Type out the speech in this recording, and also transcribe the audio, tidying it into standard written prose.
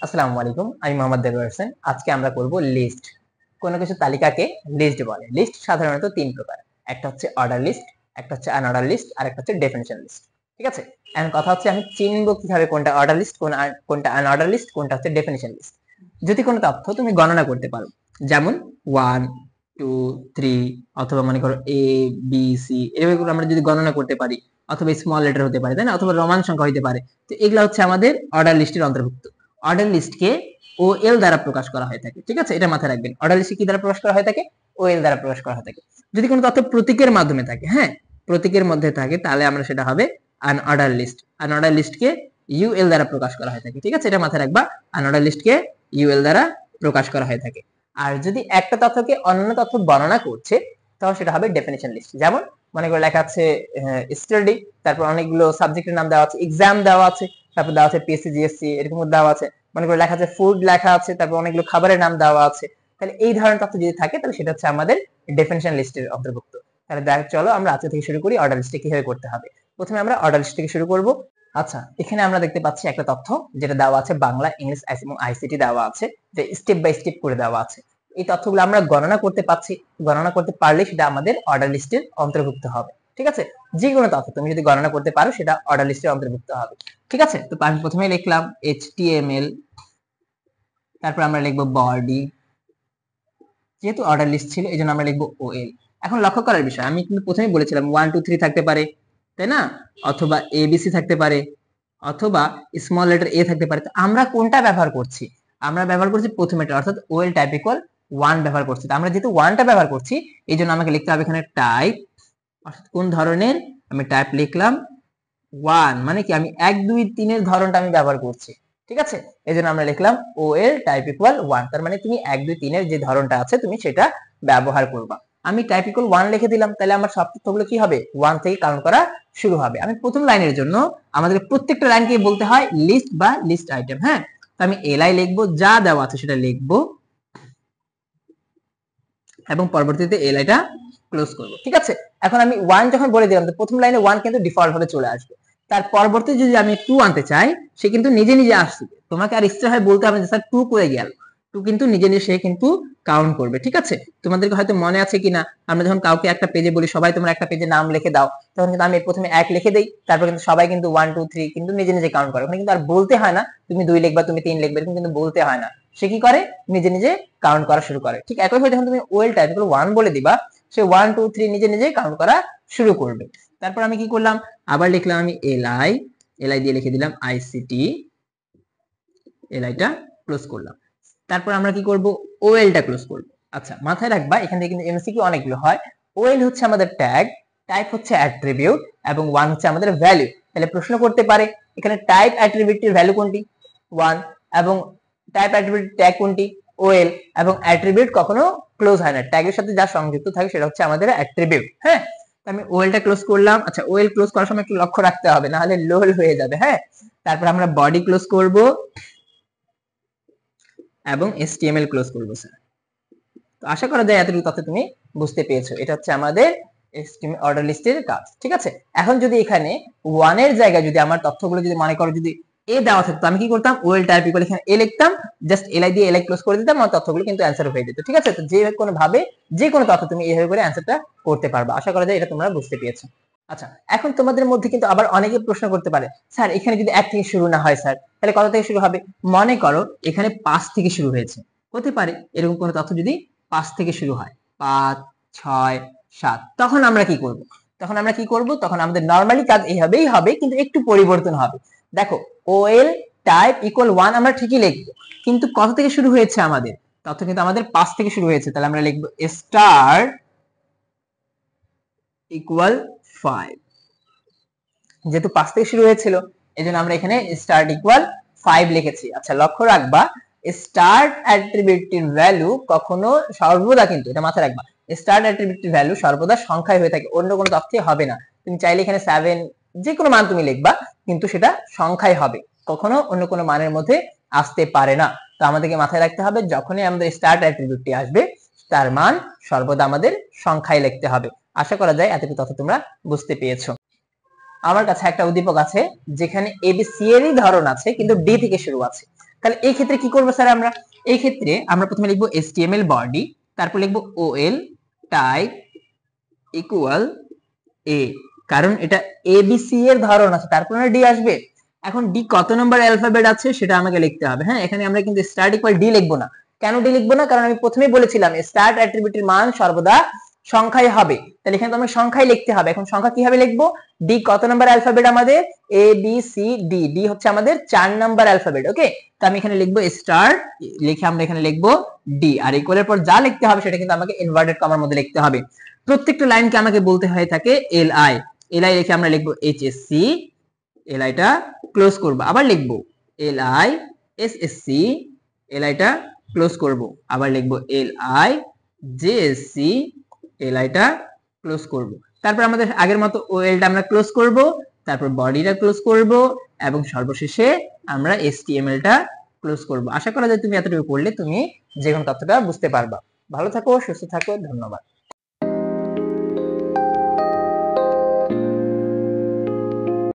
আসসালামু আলাইকুম, আমি মোহাম্মদ দেলোয়ার হোসেন। আজকে আমরা করব লিস্ট। কোনো কিছু তালিকাকে লিস্ট বলে। লিস্ট সাধারণত তিন প্রকার। একটা হচ্ছে অর্ডার লিস্ট, একটা হচ্ছে আনঅর্ডার লিস্ট, আর একটা হচ্ছে ডেফিনিশন লিস্ট। ঠিক আছে? এখন কথা হচ্ছে আমি চিনব কিভাবে কোনটা অর্ডার লিস্ট, কোনটা আনঅর্ডার লিস্ট, কোনটা হচ্ছে ডেফিনিশন লিস্ট। যদি কোনো তথ্য তুমি গণনা করতে পারো, যেমন 1 2 3 অথবা মনে করো এ বি সি, এগুলো আমরা যদি গণনা করতে পারি, অথবা স্মল লেটার হতে পারে, তাই না, অথবা রোমান সংখ্যা হতে পারে, তো এগুলা হচ্ছে আমাদের অর্ডার লিস্টের অন্তর্ভুক্ত। অর্ডার লিস্টকে ও এল দ্বারা প্রকাশ করা হয়ে থাকে। ঠিক আছে, এটা মাথায় রাখবেন। অর্ডার লিস্টে কি দ্বারা প্রকাশ করা হয়ে থাকে? ও এল দ্বারা প্রকাশ করা হয়ে থাকে। যদি কোনো তথ্য প্রতীকের মাধ্যমে থাকে, হ্যাঁ, প্রতীকের মধ্যে থাকে, তাহলে আমরা সেটা হবে আনঅর্ডার লিস্ট। আনঅর্ডার লিস্টকে ইউএল দ্বারা প্রকাশ করা হয়ে থাকে। ঠিক আছে, এটা মাথায় রাখবা। আনঅর্ডার লিস্টকে ইউএল দ্বারা প্রকাশ করা হয়ে থাকে। আর যদি একটা তথ্যকে অন্য তথ্য বর্ণনা করছে, তাহলে সেটা হবে ডেফিনিশন লিস্ট। যেমন মনে করে লেখা আছে স্টাডি, তারপর অনেকগুলো সাবজেক্টের নাম দেওয়া আছে, এক্সাম দেওয়া আছে, তারপর দেওয়া আছে পিএসসি জিএসসি, এরকম দেওয়া আছে। মনে করে লেখা আছে ফুড লেখা আছে, তারপর অনেকগুলো খাবারের নাম দেওয়া আছে। তাহলে এই ধরনের তথ্য যদি থাকে, তাহলে সেটা হচ্ছে আমাদের ডেফিনিশন লিস্টের অন্তর্ভুক্ত। তাহলে চলো আমরা আজকে থেকে শুরু করি অর্ডার লিস্টে কিভাবে করতে হবে। প্রথমে আমরা অর্ডার লিস্ট থেকে শুরু করব। আচ্ছা, এখানে আমরা দেখতে পাচ্ছি একটা তথ্য যেটা দেওয়া আছে, বাংলা, ইংলিশ এবং আইসিটি দেওয়া আছে, যে স্টেপ বাই স্টেপ করে দেওয়া আছে। এই তথ্যগুলো আমরা গণনা করতে পারছি। গণনা করতে পারলে সেটা আমাদের অর্ডার লিস্টের অন্তর্ভুক্ত হবে। ঠিক আছে, যে কোনো তথ্য তুমি যদি গণনা করতে পারো, সেটা অর্ডার লিস্টের অন্তর্ভুক্ত হবে। ঠিক আছে, তো আমি প্রথমেই লিখলাম HTML, তারপর আমরা লিখবো বডি। যেহেতু অর্ডার লিস্ট ছিল, এই জন্য আমরা লিখবো OL। এখন লক্ষ্য করার বিষয়, আমি কিন্তু প্রথমেই বলেছিলাম 1 2 3 থাকতে পারে, তাই না, অথবা ABC থাকতে পারে, অথবা স্মল লেটার A থাকতে পারে। তো আমরা কোনটা ব্যবহার করছি? আমরা ব্যবহার করছি প্রথমেটা, অর্থাৎ OL টাইপ ইকুয়াল 1 ব্যবহার করছি। তো আমরা যেহেতু 1টা ব্যবহার করছি, এই জন্য আমাকে লিখতে হবে এখানে টাইপ, অর্থাৎ কোন ধরনের। আমি টাইপ লিখলাম 1, মানে কি আমি 1 2 3 এর ধরনটা আমি ব্যবহার করছি। ঠিক আছে, এই জন্য আমরা লিখলাম OL টাইপ ইকুয়াল 1। তার মানে তুমি 1 2 3 এর যে ধরনটা আছে তুমি সেটা ব্যবহার করবা। আমি টাইপ ইকুয়াল 1 লিখে দিলাম, তাহলে আমার সব তথ্যগুলো কি হবে? 1 থেকে কাউন্ট করা শুরু হবে। আমি প্রথম লাইনের জন্য আমাদের প্রত্যেকটা লাইনকে বলতে হয় লিস্ট বা লিস্ট আইটেম। হ্যাঁ, তো আমি এলআই লিখবো, যা দেওয়া আছে সেটা লিখবো, এবং পরবর্তীতে এলআইটা ক্লোজ করব। ঠিক আছে, এখন আমি 1 যখন বলে দিলাম, তো প্রথম লাইনে 1 কিন্তু ডিফল্ট ভাবে চলে আসবে। তার পরবর্তী যদি আমি 2 আনতে চাই, সে কিন্তু নিজে নিজে আসবে। তোমাকে আর এক্সট্রা ভাবে বলতে হবে যে স্যার 2 করে গেল। 2 কিন্তু নিজে নিজে সে কিন্তু কাউন্ট করবে। ঠিক আছে, তোমাদেরকে হয়তো মনে আছে কিনা, আমরা যখন কাউকে একটা পেজে বলি সবাই তোমরা একটা পেজে নাম লিখে দাও, তখন কিন্তু আমি প্রথমে 1 লিখে দেই, তারপর কিন্তু সবাই কিন্তু 1 2 3 কিন্তু নিজে নিজে কাউন্ট করে। ওখানে কিন্তু আর বলতে হয় না তুমি 2 লিখবা, তুমি 3 লিখবে, এরকম কিন্তু বলতে হয় না। সে কি করে? নিজে নিজে কাউন্ট করা শুরু করে। ঠিক একইভাবে যখন তুমি ওয়েল টাইপ করে 1 বলে দিবা, সে 1 2 3 নিজে নিজে কাউন্ট করা শুরু করবে। তারপর আমি কি করলাম? আবার লিখলাম আমি এলআই, এলআই দিয়ে লিখে দিলাম আইসিটি, এলআইটা ক্লোজ করলাম। তারপর আমরা কি করব? ওএলটা ক্লোজ করব। আচ্ছা, মাথায় রাখবা এখান থেকে কিন্তু এমসিকিউ অনেকগুলো হয়। ওএল হচ্ছে আমাদের ট্যাগ, টাইপ হচ্ছে অ্যাট্রিবিউট, এবং 1 হচ্ছে আমাদের ভ্যালু। তাহলে প্রশ্ন করতে পারে এখানে টাইপ অ্যাট্রিবিউটের ভ্যালু কোনটি? 1। এবং টাইপ অ্যাট্রিবিউট ট্যাগ কোনটি? ওএল। এবং অ্যাট্রিবিউট কখনো ক্লোজ হয় না, ট্যাগের সাথে যা সংযুক্ত থাকে সেটা হচ্ছে আমাদের অ্যাট্রিবিউট। হ্যাঁ, আমি ওএলটা ক্লোজ করলাম। আচ্ছা, ওএল ক্লোজ করার সময় একটু লক্ষ্য রাখতে হবে, না হলে লোল হয়ে যাবে। হ্যাঁ, তারপর আমরা বডি ক্লোজ করব এবং HTML ক্লোজ করব স্যার। তো আশা করা যায় এতটুকু তথ্য তুমি বুঝতে পেরেছো। এটা হচ্ছে আমাদের HTML অর্ডার লিস্টের কাজ। ঠিক আছে, এখন যদি এখানে 1 এর জায়গায় যদি আমার তথ্যগুলো যদি মনে করো যদি এ দেওয়া থাকতো, আমি কি করতাম? ওয়েল টাইপ ইকুয়াল এখানে এ লিখতাম, জাস্ট এলআই দিয়ে এলআই ক্লোজ করে দিতাম, আমার তথ্যগুলো কিন্তু অ্যানসার হয়ে যেত। ঠিক আছে, তো যে কোনো ভাবে যে কোনো তথ্য তুমি এইভাবে করে অ্যানসারটা করতে পারবে। আশা করা যায় এটা তোমরা বুঝতে পেরেছো। আচ্ছা, এখন তোমাদের মধ্যে কিন্তু আবার অনেকে প্রশ্ন করতে পারে, স্যার এখানে যদি 1 থেকে শুরু না হয় স্যার, তাহলে কত থেকে শুরু হবে? মনে করো এখানে 5 থেকে শুরু হয়েছে, হতে পারে এরকম কোনো তথ্য যদি 5 থেকে শুরু হয়, 5 6 7, তখন আমরা কি করব? তখন আমাদের নরমালি কাজ এইভাবেই হবে, কিন্তু একটু পরিবর্তন হবে। দেখো, ওএল টাইপ ইকুয়াল 1 আমরা ঠিকই লিখবো, কিন্তু কত থেকে শুরু হয়েছে আমাদের? তথ্য কিন্তু আমাদের 5 থেকে শুরু হয়েছে, তাহলে আমরা লিখবো স্টার্ট ইকুয়াল 5। যেহেতু 5 থেকে শুরু হয়েছিল, এজন্য আমরা এখানে স্টার্ট ইকুয়াল 5 লিখেছি। আচ্ছা, লক্ষ্য রাখবা স্টার্ট অ্যাট্রিবিউটের ভ্যালু কখনো সর্বদা, কিন্তু এটা মাথায় রাখবা, স্টার্ট অ্যাট্রিবিউটের ভ্যালু সর্বদা সংখ্যায় হয়ে থাকে, অন্য কোনো তথ্যে হবে না। তুমি চাইলে এখানে 7 যে কোনো মান তুমি লিখবা, কিন্তু সেটা সংখ্যায় হবে, কখনো অন্য কোনো মানের মধ্যে আসতে পারে না। তো আমাদেরকে মাথায় রাখতে হবে যখনই আমাদের স্টার্ট অ্যাট্রিবিউটটি আসবে, তার মান সর্বদা আমাদের সংখ্যায় লিখতে হবে। আশা করা যায় এতটুকু তথ্য তোমরা বুঝতে পেরেছো। আমার কাছে একটা উদ্দীপক আছে যেখানে এবিসি এরই ধরন আছে, কিন্তু ডি থেকে শুরু আছে। তাহলে এই ক্ষেত্রে কি করবো স্যার? এই ক্ষেত্রে আমরা প্রথমে লিখবো HTML বডি, তারপর লিখবো OL টাইপ ইকুয়াল A, কারণ এটা ABC এর ধরন আছে, তারপর ডি আসবে। এখন ডি কত নম্বর অ্যালফাবেট আছে সেটা আমাকে লিখতে হবে। হ্যাঁ, এখানে আমরা কিন্তু স্টার্ট ইকুয়াল ডি লিখবো না। কেন ডি লিখবো না? কারণ আমি প্রথমেই বলেছিলাম স্টার্ট অ্যাট্রিবিউটের মান সর্বদা সংখ্যায় হবে, তাহলে এখানে তো আমরা সংখ্যায় লিখতে হবে। এখন সংখ্যা কিভাবে লিখবো? ডি কত নম্বর অ্যালফাবেট আমাদের? A B C D, D হচ্ছে আমাদের 4 নম্বর অ্যালফাবেট। ওকে, তো আমি এখানে লিখবো স্টার্ট, লিখে আমরা এখানে লিখবো ডি, আর ইকুয়ালের পর যা লিখতে হবে সেটা কিন্তু আমাকে ইনভার্টেড কমার মধ্যে লিখতে হবে। প্রত্যেকটা লাইনকে আমাকে বলতে হয়ে থাকে LI, LI লিখে আমরা লিখবো HSC, LIটা ক্লোজ করব, আবার লিখবো LI SSC, LIটা ক্লোজ করব, আবার লিখবো LI JSC, LIটা ক্লোজ করব। তারপর আমাদের আগের মতো OLটা আমরা ক্লোজ করব, তারপর বডিটা ক্লোজ করব, এবং সর্বশেষে আমরা HTMLটা ক্লোজ করব। আশা করা যায় তুমি এতটুকু পড়লে তুমি যে কোনো তথ্যটা বুঝতে পারবা। ভালো থাকো, সুস্থ থাকো, ধন্যবাদ।